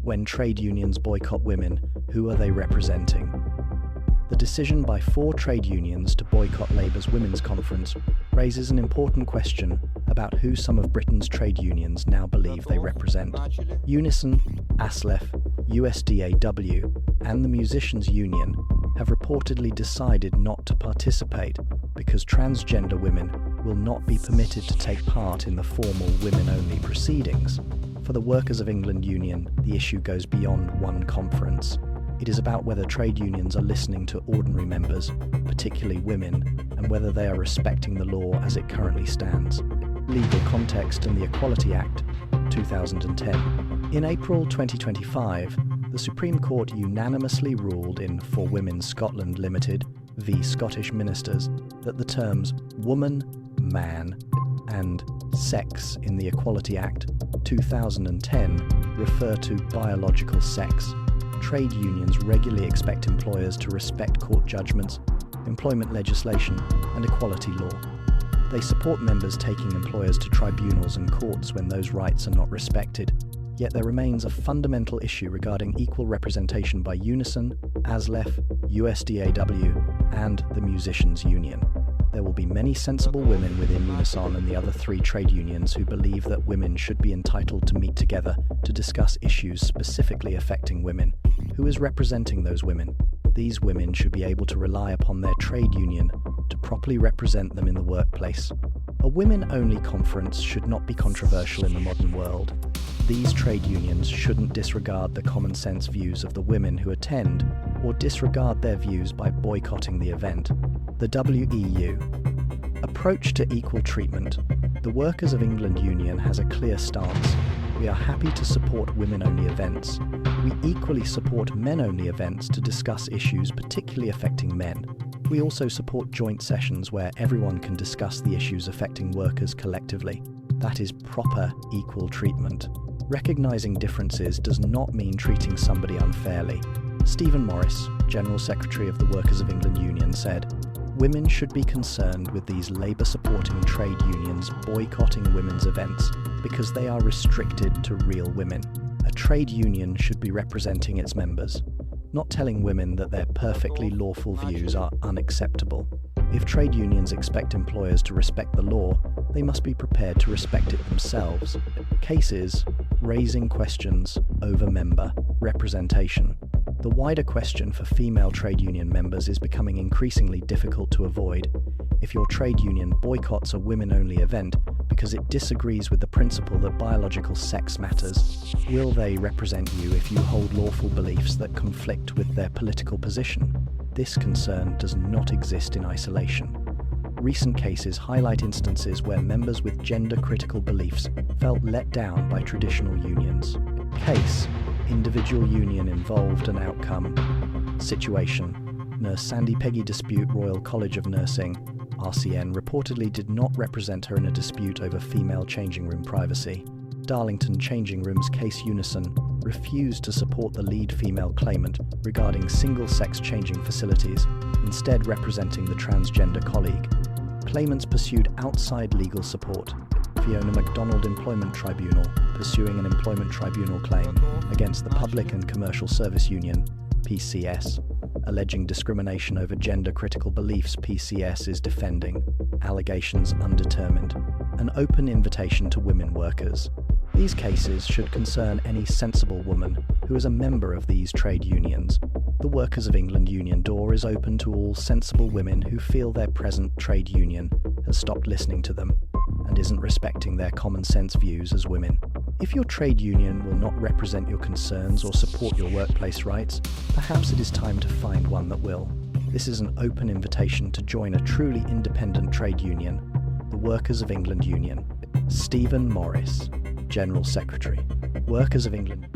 when trade unions boycott women, who are they representing? The decision by 4 trade unions to boycott Labour's Women's Conference raises an important question about who some of Britain's trade unions now believe they represent. UNISON, ASLEF, USDAW, and the Musicians' Union have reportedly decided not to participate because transgender women will not be permitted to take part in the formal women-only proceedings. For the Workers of England Union, the issue goes beyond one conference. It is about whether trade unions are listening to ordinary members, particularly women, and whether they are respecting the law as it currently stands. Legal context and the Equality Act, 2010. In April 2025, the Supreme Court unanimously ruled in For Women Scotland Limited v Scottish Ministers that the terms woman, man, and sex in the Equality Act, 2010 refer to biological sex. Trade unions regularly expect employers to respect court judgments, employment legislation, and equality law. They support members taking employers to tribunals and courts when those rights are not respected. Yet there remains a fundamental issue regarding equal representation by UNISON, ASLEF, USDAW, and the Musicians' Union. There will be many sensible women within UNISON and the other 3 trade unions who believe that women should be entitled to meet together to discuss issues specifically affecting women. Who is representing those women? These women should be able to rely upon their trade union to properly represent them in the workplace. A women-only conference should not be controversial in the modern world. These trade unions shouldn't disregard the common-sense views of the women who attend or disregard their views by boycotting the event. The WEU. Approach to equal treatment. The Workers of England Union has a clear stance. We are happy to support women-only events. We equally support men-only events to discuss issues particularly affecting men. We also support joint sessions where everyone can discuss the issues affecting workers collectively. That is proper equal treatment. Recognizing differences does not mean treating somebody unfairly. Stephen Morris, General Secretary of the Workers of England Union, said, "Women should be concerned with these Labour-supporting trade unions boycotting women's events because they are restricted to real women. A trade union should be representing its members, not telling women that their perfectly lawful views are unacceptable. If trade unions expect employers to respect the law, they must be prepared to respect it themselves." Cases raising questions over member representation. The wider question for female trade union members is becoming increasingly difficult to avoid. If your trade union boycotts a women-only event because it disagrees with the principle that biological sex matters, will they represent you if you hold lawful beliefs that conflict with their political position? This concern does not exist in isolation. Recent cases highlight instances where members with gender-critical beliefs felt let down by traditional unions. Case: individual union involved and outcome. Situation: Nurse Sandy Peggy dispute Royal College of Nursing. RCN reportedly did not represent her in a dispute over female changing room privacy. Darlington Changing Rooms case Unison refused to support the lead female claimant regarding single-sex changing facilities, instead representing the transgender colleague. Claimants pursued outside legal support. Fiona MacDonald Employment Tribunal pursuing an employment tribunal claim against the Public and Commercial Service Union, PCS. Alleging discrimination over gender-critical beliefs, PCS is defending. Allegations undetermined. An open invitation to women workers. These cases should concern any sensible woman who is a member of these trade unions. The Workers of England Union door is open to all sensible women who feel their present trade union has stopped listening to them and isn't respecting their common sense views as women. If your trade union will not represent your concerns or support your workplace rights, perhaps it is time to find one that will. This is an open invitation to join a truly independent trade union, the Workers of England Union. Stephen Morris, General Secretary, Workers of England.